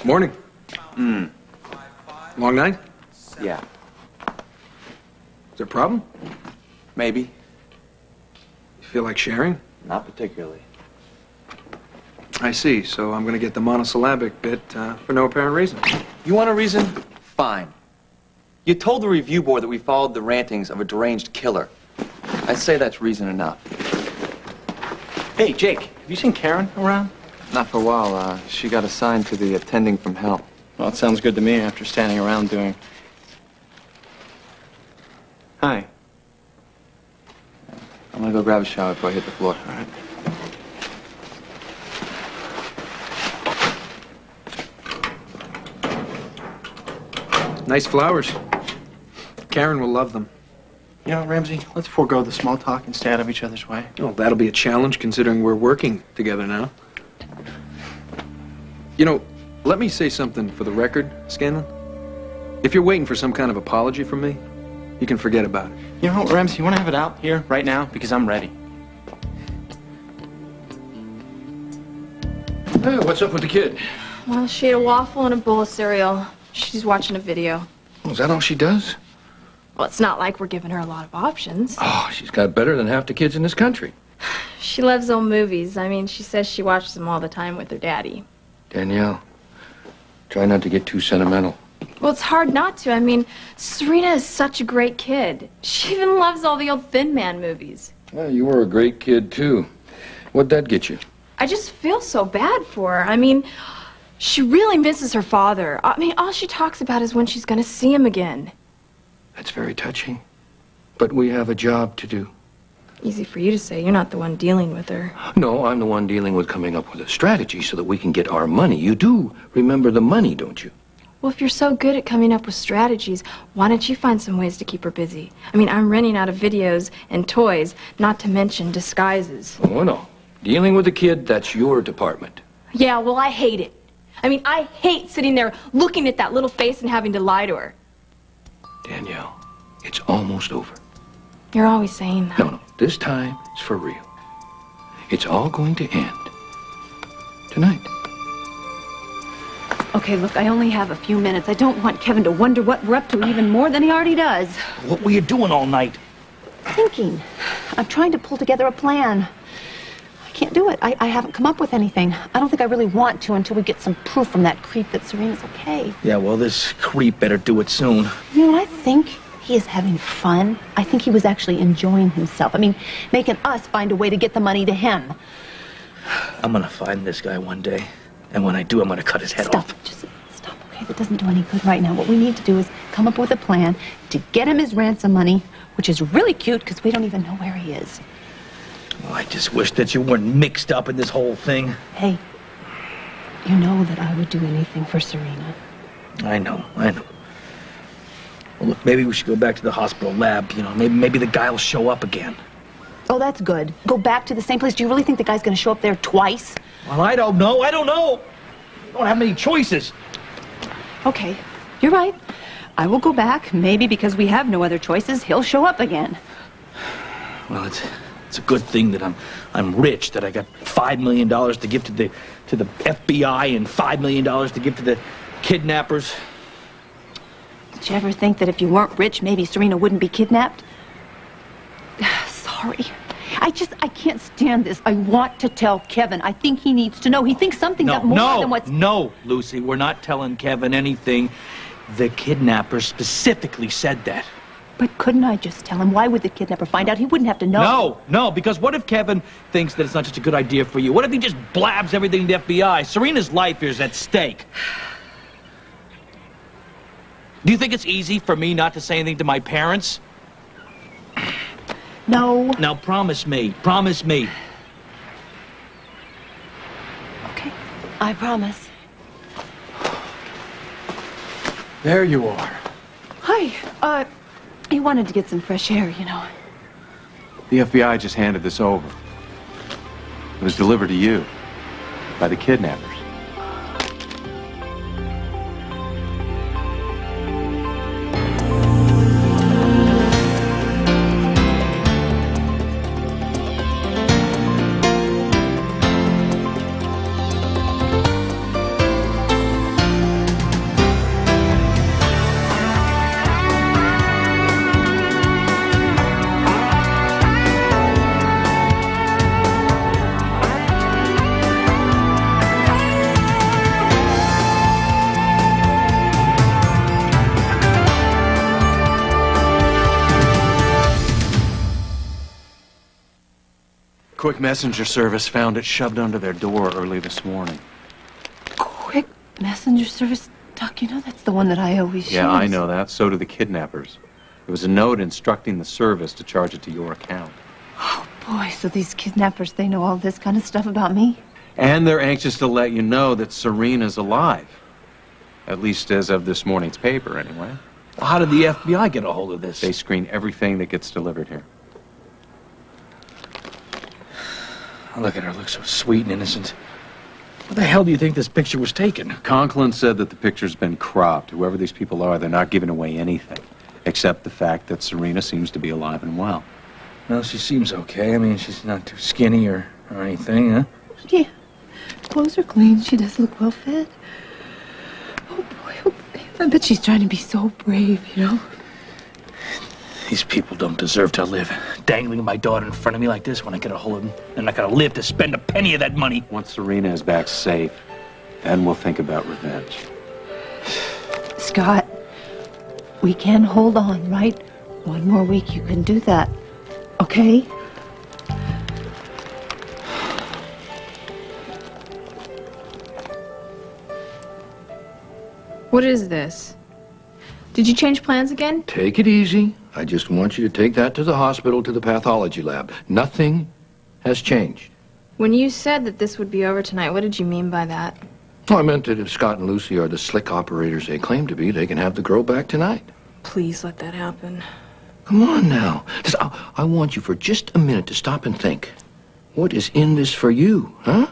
Morning. Long night? Yeah. Is there a problem? Maybe. You feel like sharing? Not particularly. I see. So I'm going to get the monosyllabic bit for no apparent reason. You want a reason? Fine. You told the review board that we followed the rantings of a deranged killer. I'd say that's reason enough. Hey, Jake, have you seen Karen around? Not for a while. She got assigned to the attending from hell. Well, it sounds good to me after standing around doing... Hi. I'm gonna go grab a shower before I hit the floor. All right. Nice flowers. Karen will love them. You know, Ramsey, let's forego the small talk and stay out of each other's way. Oh, that'll be a challenge considering we're working together now. You know, let me say something for the record, Scanlon. If you're waiting for some kind of apology from me, you can forget about it. You know, Ramsey, you want to have it out here right now? Because I'm ready. Hey, what's up with the kid? Well, she ate a waffle and a bowl of cereal. She's watching a video. Oh, is that all she does? Well, it's not like we're giving her a lot of options. Oh, she's got better than half the kids in this country. She loves old movies. I mean, she says she watches them all the time with her daddy. Danielle, try not to get too sentimental. Well, it's hard not to. I mean, Serena is such a great kid. She even loves all the old Thin Man movies. Well, you were a great kid, too. What'd that get you? I just feel so bad for her. I mean, she really misses her father. I mean, all she talks about is when she's going to see him again. That's very touching. But we have a job to do. Easy for you to say. You're not the one dealing with her. No, I'm the one dealing with coming up with a strategy so that we can get our money. You do remember the money, don't you? Well, if you're so good at coming up with strategies, why don't you find some ways to keep her busy? I mean, I'm running out of videos and toys, not to mention disguises. Oh, no. Dealing with a kid, that's your department. Yeah, well, I hate it. I mean, I hate sitting there looking at that little face and having to lie to her. Danielle, it's almost over. You're always saying that. No, this time it's for real. It's all going to end tonight. Okay, look, I only have a few minutes. I don't want Kevin to wonder what we're up to even more than he already does. What were you doing all night? Thinking. I'm trying to pull together a plan. I can't do it. I haven't come up with anything. I don't think I really want to until we get some proof from that creep that Serena's okay. Yeah, well, this creep better do it soon. You know what I think? He is having fun. I think he was actually enjoying himself. I mean, making us find a way to get the money to him. I'm gonna find this guy one day. And when I do, I'm gonna cut his head off. Just stop, okay? That doesn't do any good right now. What we need to do is come up with a plan to get him his ransom money, which is really cute because we don't even know where he is. Well, I just wish that you weren't mixed up in this whole thing. Hey, you know that I would do anything for Serena. I know. Well, look, maybe we should go back to the hospital lab. You know, maybe the guy will show up again. Oh, that's good. Go back to the same place. Do you really think the guy's going to show up there twice? Well, I don't know. We don't have many choices. Okay, you're right. I will go back. Maybe because we have no other choices, he'll show up again. Well, it's a good thing that I'm rich, that I got $5 million to give to the FBI and $5 million to give to the kidnappers. Did you ever think that if you weren't rich, maybe Serena wouldn't be kidnapped? Sorry. I can't stand this. I want to tell Kevin. I think he needs to know. He thinks something's up more than what's... No, Lucy, we're not telling Kevin anything. The kidnapper specifically said that. But couldn't I just tell him? Why would the kidnapper find out? He wouldn't have to know. No, because what if Kevin thinks that it's not just a good idea for you? What if he just blabs everything to the FBI? Serena's life here is at stake. Do you think it's easy for me not to say anything to my parents? No. Now promise me. Promise me. Okay, I promise. There you are. Hi, you wanted to get some fresh air, you know. The FBI just handed this over. It was delivered to you by the kidnappers. Quick messenger service found it shoved under their door early this morning. Quick messenger service? Doc, you know that's the one that I always use. Yeah, I know that. So do the kidnappers. There was a note instructing the service to charge it to your account. Oh, boy, so these kidnappers, they know all this kind of stuff about me? And they're anxious to let you know that Serena's alive. At least as of this morning's paper, anyway. Well, how did the FBI get a hold of this? They screen everything that gets delivered here. Look at her, looks so sweet and innocent. What the hell do you think this picture was taken? Conklin said that the picture's been cropped. Whoever these people are, they're not giving away anything. Except the fact that Serena seems to be alive and well. Well, she seems okay. I mean, she's not too skinny or anything, huh? Yeah. Clothes are clean. She does look well fed. Oh, boy. Oh, boy. I bet she's trying to be so brave, you know? These people don't deserve to live. Dangling my daughter in front of me like this when I get a hold of them. And not gonna live to spend a penny of that money. Once Serena is back safe, then we'll think about revenge. Scott, we can hold on, right? One more week, you can do that. Okay? What is this? Did you change plans again? Take it easy. I just want you to take that to the hospital, to the pathology lab. Nothing has changed. When you said that this would be over tonight, what did you mean by that? Well, I meant that if Scott and Lucy are the slick operators they claim to be, they can have the girl back tonight. Please let that happen. Come on now. I want you for just a minute to stop and think. What is in this for you, huh?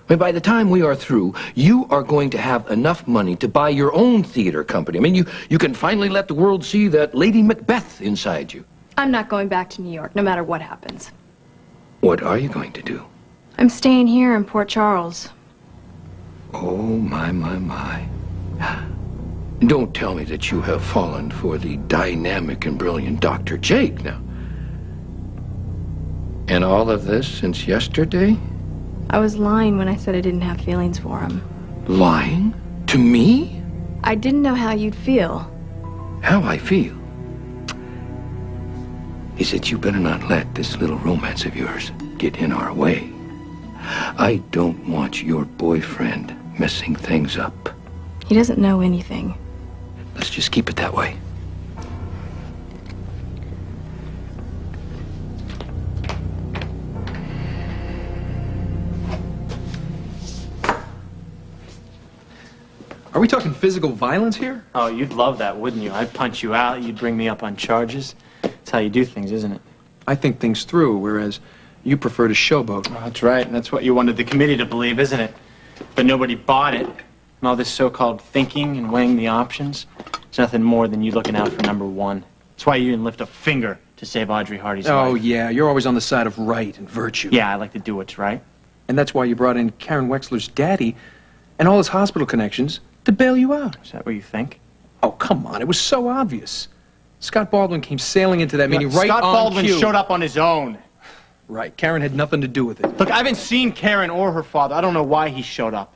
I mean, by the time we are through, you are going to have enough money to buy your own theater company. I mean, you can finally let the world see that Lady Macbeth inside you. I'm not going back to New York, no matter what happens. What are you going to do? I'm staying here in Port Charles. Oh, my. Don't tell me that you have fallen for the dynamic and brilliant Dr. Jake now. And all of this since yesterday? I was lying when I said I didn't have feelings for him. Lying? To me? I didn't know how you'd feel. How I feel is that you better not let this little romance of yours get in our way. I don't want your boyfriend messing things up. He doesn't know anything. Let's just keep it that way. Are we talking physical violence here? Oh, you'd love that, wouldn't you? I'd punch you out, you'd bring me up on charges. That's how you do things, isn't it? I think things through, whereas you prefer to showboat. Well, that's right, and that's what you wanted the committee to believe, isn't it? But nobody bought it. And all this so-called thinking and weighing the options, it's nothing more than you looking out for number one. That's why you didn't lift a finger to save Audrey Hardy's life. Oh, yeah, you're always on the side of right and virtue. Yeah, I like to do what's right. And that's why you brought in Karen Wexler's daddy and all his hospital connections to bail you out. Is that what you think? Oh, come on, it was so obvious. Scott Baldwin came sailing into that meeting right Scott on Baldwin cue. showed up on his own. Right, Karen had nothing to do with it. Look, I haven't seen Karen or her father. I don't know why he showed up.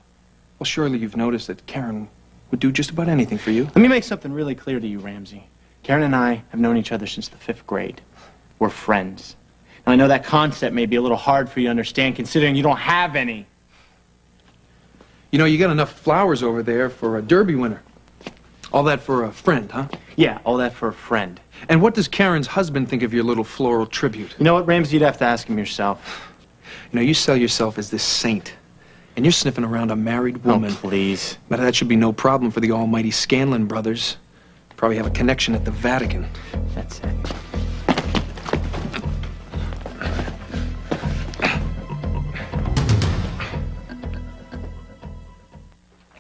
Well, surely you've noticed that Karen would do just about anything for you. Let me make something really clear to you, Ramsey. Karen and I have known each other since the 5th grade. We're friends. Now, I know that concept may be a little hard for you to understand, considering you don't have any. You know, you got enough flowers over there for a Derby winner. All that for a friend, huh? Yeah, all that for a friend. And what does Karen's husband think of your little floral tribute? You know what, Ramsey? You'd have to ask him yourself. You know, you sell yourself as this saint, and you're sniffing around a married woman. Oh, please. But that should be no problem for the almighty Scanlon brothers. Probably have a connection at the Vatican. That's it.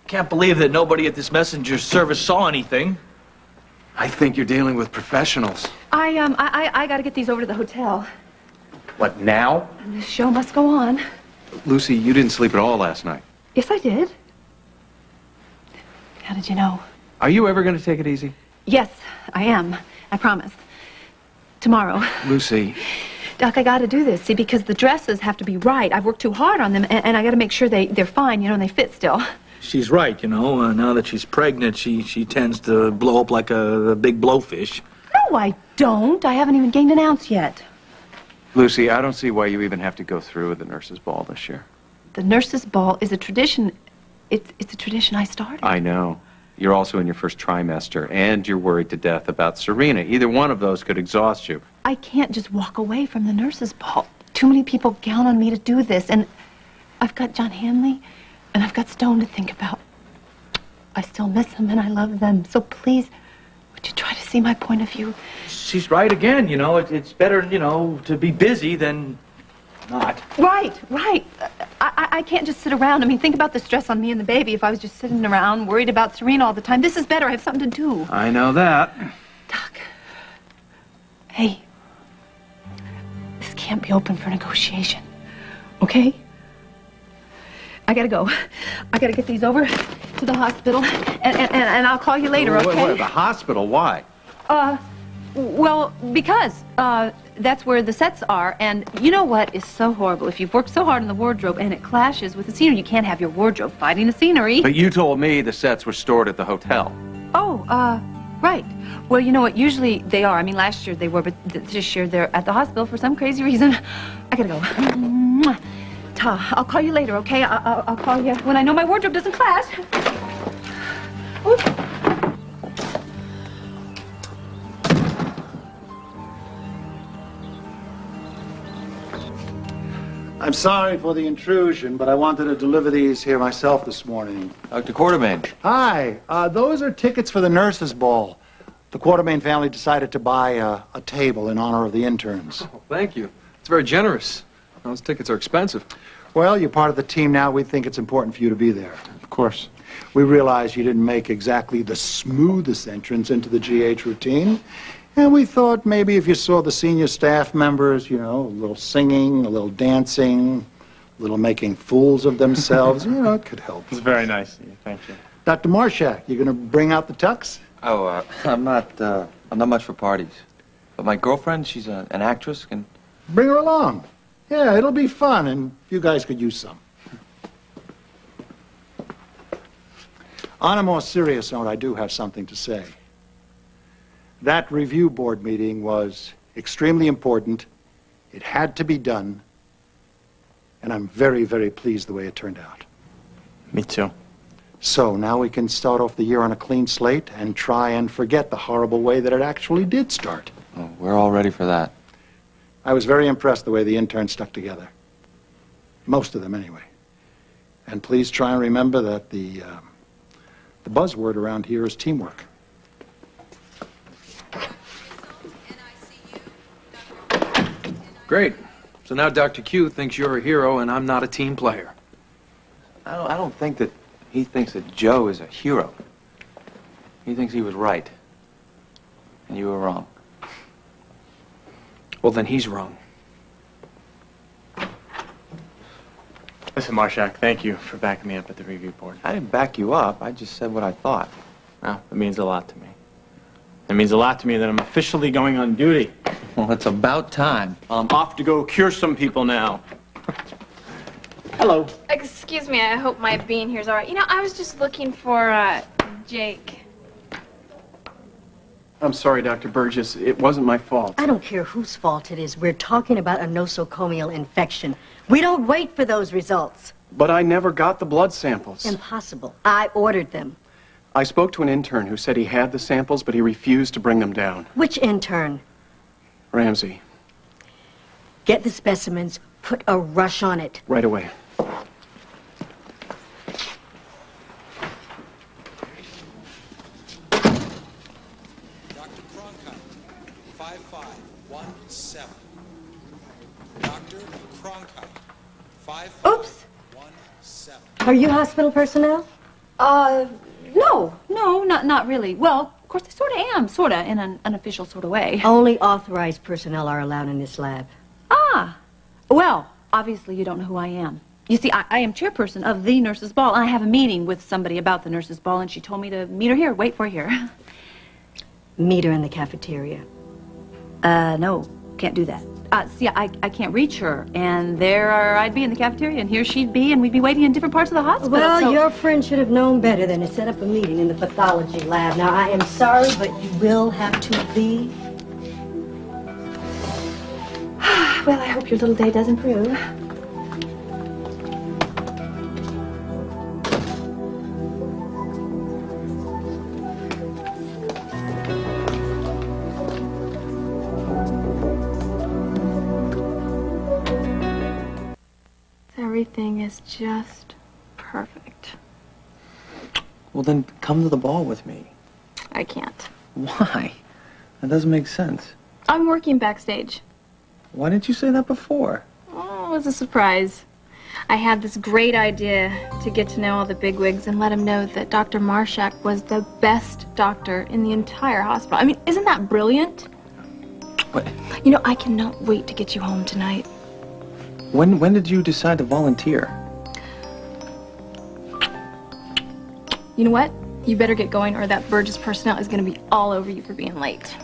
Can't believe that nobody at this messenger service saw anything. I think you're dealing with professionals. I gotta get these over to the hotel. What, now? The show must go on. Lucy, you didn't sleep at all last night. Yes, I did. How did you know? Are you ever going to take it easy? Yes, I am. I promise. Tomorrow. Lucy. Doc, I gotta do this, see, because the dresses have to be right. I've worked too hard on them, and I gotta make sure they're fine, you know, and they fit still. She's right, you know. Now that she's pregnant, she tends to blow up like a big blowfish. No, I don't. I haven't even gained an ounce yet. Lucy, I don't see why you even have to go through with the nurses' ball this year. The nurses' ball is a tradition. It's a tradition I started. I know. You're also in your first trimester, and you're worried to death about Serena. Either one of those could exhaust you. I can't just walk away from the nurses' ball. Too many people count on me to do this, and I've got John Hanley, and I've got Stone to think about. I still miss them, and I love them. So please, would you try to see my point of view? She's right again, you know. It's better, you know, to be busy than not. Right. I can't just sit around. I mean, think about the stress on me and the baby if I was just sitting around worried about Serena all the time. This is better. I have something to do. I know that. Doc. Hey. This can't be open for negotiation. Okay? I gotta go. I gotta get these over to the hospital, and I'll call you later, okay? Wait, the hospital? Why? Well, because that's where the sets are, and you know what is so horrible? If you've worked so hard in the wardrobe and it clashes with the scenery, you can't have your wardrobe fighting the scenery. But you told me the sets were stored at the hotel. Oh, right. Well, you know what? Usually they are. I mean, last year they were, but this year they're at the hospital for some crazy reason. I gotta go. Mwah. Ta, I'll call you later, okay? I'll call you when I know my wardrobe doesn't clash. Oops. I'm sorry for the intrusion, but I wanted to deliver these here myself this morning. Dr. Quartermain. Hi. Those are tickets for the nurses' ball. The Quartermain family decided to buy a table in honor of the interns. Oh, thank you. It's very generous. Those tickets are expensive. Well, you're part of the team now. We think it's important for you to be there. Of course. We realize you didn't make exactly the smoothest entrance into the GH routine. And we thought maybe if you saw the senior staff members, you know, a little singing, a little dancing, a little making fools of themselves, you know, it could help. It's very nice of you. Thank you. Dr. Marshak, you going to bring out the tux? Oh, I'm not much for parties. But my girlfriend, she's an actress, can... Bring her along. Yeah, it'll be fun, and you guys could use some. On a more serious note, I do have something to say. That review board meeting was extremely important. It had to be done. And I'm very, very pleased the way it turned out. Me too. So now we can start off the year on a clean slate and try and forget the horrible way that it actually did start. Oh, we're all ready for that. I was very impressed the way the interns stuck together. Most of them, anyway. And please try and remember that the buzzword around here is teamwork. Great. So now Dr. Q thinks you're a hero and I'm not a team player. I don't think that he thinks that Joe is a hero. He thinks he was right. And you were wrong. Well, then he's wrong. Listen, Marshak, thank you for backing me up at the review board. I didn't back you up. I just said what I thought. Well, it means a lot to me. It means a lot to me that I'm officially going on duty. Well, it's about time. I'm off to go cure some people now. Hello. Excuse me, I hope my being here's all right. You know, I was just looking for, Jake. I'm sorry, Dr. Burgess. It wasn't my fault. I don't care whose fault it is. We're talking about a nosocomial infection. We don't wait for those results. But I never got the blood samples. Impossible. I ordered them. I spoke to an intern who said he had the samples, but he refused to bring them down. Which intern? Ramsey. Get the specimens. Put a rush on it. Right away. Oops. Are you hospital personnel? No, not really. Well, of course, I sort of am, in an unofficial sort of way. Only authorized personnel are allowed in this lab. Ah, well, obviously you don't know who I am. You see, I am chairperson of the nurses' ball, and I have a meeting with somebody about the nurses' ball, and she told me to meet her here, wait for her here. Meet her in the cafeteria. No, can't do that. See, I can't reach her, and I'd be in the cafeteria, and here she'd be, and we'd be waiting in different parts of the hospital. Well, so... your friend should have known better than to set up a meeting in the pathology lab. Now, I am sorry, but you will have to leave. Well, I hope your little day does improve. Everything is just perfect. Well, then come to the ball with me. I can't. Why? That doesn't make sense. I'm working backstage. Why didn't you say that before? Oh, it was a surprise. I had this great idea to get to know all the bigwigs and let them know that Dr. Marshak was the best doctor in the entire hospital. I mean, isn't that brilliant? What? You know, I cannot wait to get you home tonight. When did you decide to volunteer? You know what? You better get going or that Burgess personnel is going to be all over you for being late.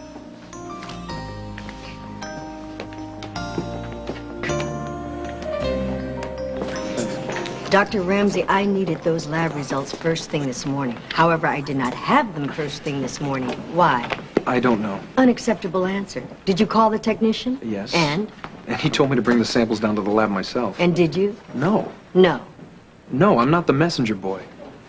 Dr. Ramsey, I needed those lab results first thing this morning. However, I did not have them first thing this morning. Why? I don't know. Unacceptable answer. Did you call the technician? Yes. And? And he told me to bring the samples down to the lab myself. And did you? No. No. No, I'm not the messenger boy.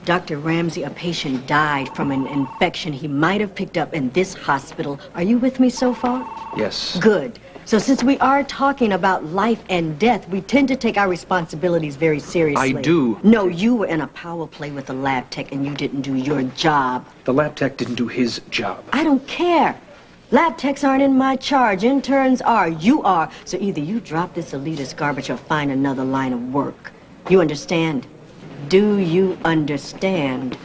Dr. Ramsey, a patient died from an infection he might have picked up in this hospital. Are you with me so far? Yes. Good. So since we are talking about life and death, we tend to take our responsibilities very seriously. I do. No, you were in a power play with the lab tech and you didn't do your job. The lab tech didn't do his job. I don't care. Lab techs aren't in my charge. Interns are. You are. So either you drop this elitist garbage or find another line of work. You understand? Do you understand?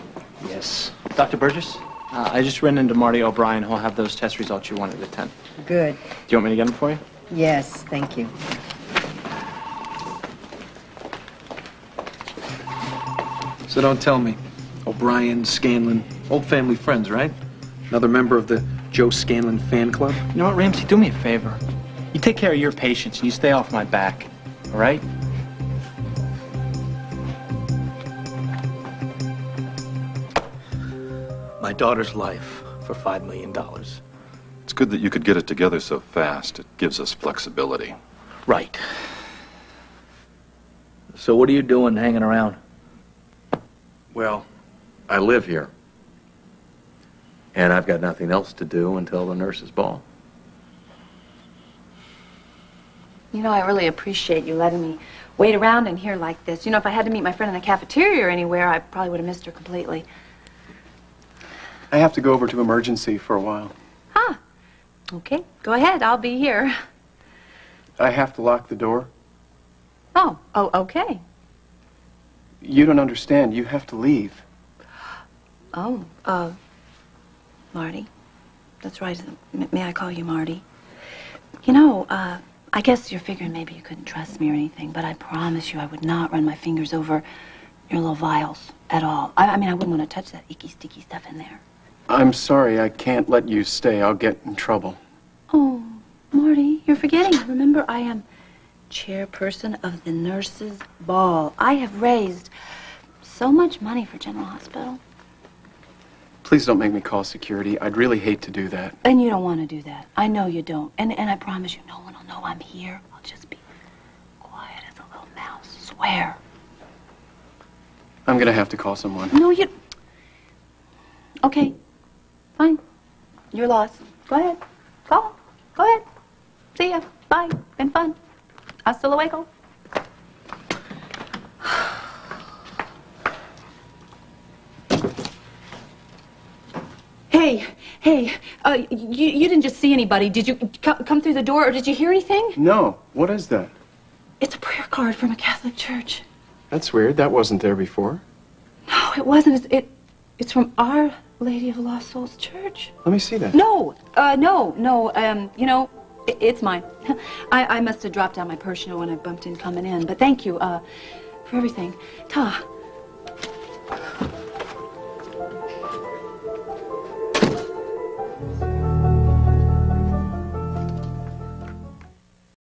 Yes. Dr. Burgess, I just ran into Marty O'Brien. He'll have those test results you wanted at 10. Good. Do you want me to get them for you? Yes, thank you. So don't tell me. O'Brien, Scanlon, old family friends, right? Another member of the Joe Scanlon fan club? You know what, Ramsey? Do me a favor. You take care of your patients and you stay off my back, all right? My daughter's life for $5 million. It's good that you could get it together so fast. It gives us flexibility. Right. So what are you doing hanging around? Well, I live here. And I've got nothing else to do until the nurses' ball. You know, I really appreciate you letting me wait around in here like this. You know, if I had to meet my friend in the cafeteria or anywhere, I probably would have missed her completely. I have to go over to emergency for a while. Huh. Okay, go ahead. I'll be here. I have to lock the door. Oh, okay. You don't understand. You have to leave. Oh, Marty. That's right. May I call you Marty? You know, I guess you're figuring maybe you couldn't trust me or anything, but I promise you I would not run my fingers over your little vials at all. I mean, I wouldn't want to touch that icky, sticky stuff in there. I'm sorry. I can't let you stay. I'll get in trouble. Oh, Marty, you're forgetting. Remember, I am chairperson of the nurses' ball. I have raised so much money for General Hospital. Please don't make me call security. I'd really hate to do that. And you don't want to do that. I know you don't. And I promise you, no one will know I'm here. I'll just be quiet as a little mouse. Swear. I'm gonna have to call someone. No, you... Okay. Fine. Your loss. Go ahead. Call. Go ahead. See ya. Bye. Been fun. Hasta luego. Hey, you didn't just see anybody. Did you come through the door, or did you hear anything? No. What is that? It's a prayer card from a Catholic church. That's weird. That wasn't there before. No, it wasn't. It's from Our Lady of Lost Souls Church. Let me see that. No, you know, it's mine. I must have dropped out my purse, you know, when I bumped in coming in. But thank you, for everything. Ta.